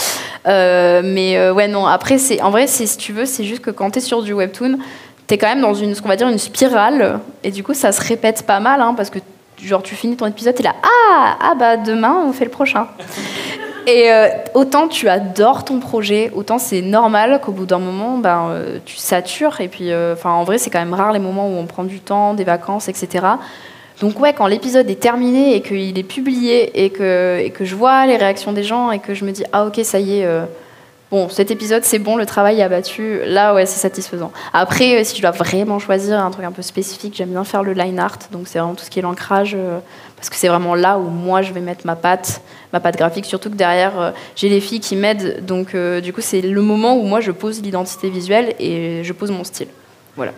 Ouais, non, après, en vrai, si tu veux, c'est juste que quand t'es sur du webtoon, t'es quand même dans ce qu'on va dire une spirale. Et du coup, ça se répète pas mal, hein, parce que genre, tu finis ton épisode, t'es là, bah demain, on fait le prochain. Et autant tu adores ton projet, autant c'est normal qu'au bout d'un moment, tu satures. Et puis, en vrai, c'est quand même rare les moments où on prend du temps, des vacances, etc. Donc ouais, quand l'épisode est terminé et qu'il est publié et que je vois les réactions des gens et que je me dis « Ah ok, ça y est, bon, cet épisode, c'est bon, le travail est abattu. » Là, ouais, c'est satisfaisant. Après, si je dois vraiment choisir un truc un peu spécifique, j'aime bien faire le line art. Donc c'est vraiment tout ce qui est l'ancrage, parce que c'est vraiment là où moi, je vais mettre ma patte graphique. Surtout que derrière, j'ai les filles qui m'aident. Donc du coup, c'est le moment où moi, je pose l'identité visuelle et je pose mon style. Voilà.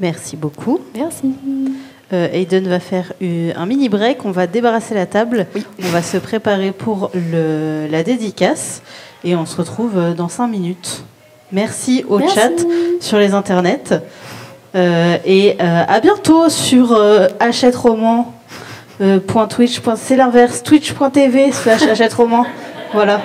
Merci beaucoup. Merci. Aiden va faire un mini break, on va débarrasser la table, oui. On va se préparer pour la dédicace et on se retrouve dans 5 minutes. Merci au chat sur les internets et à bientôt sur achèteroman. .twitch, c'est l'inverse, twitch.tv/achèteroman. Voilà.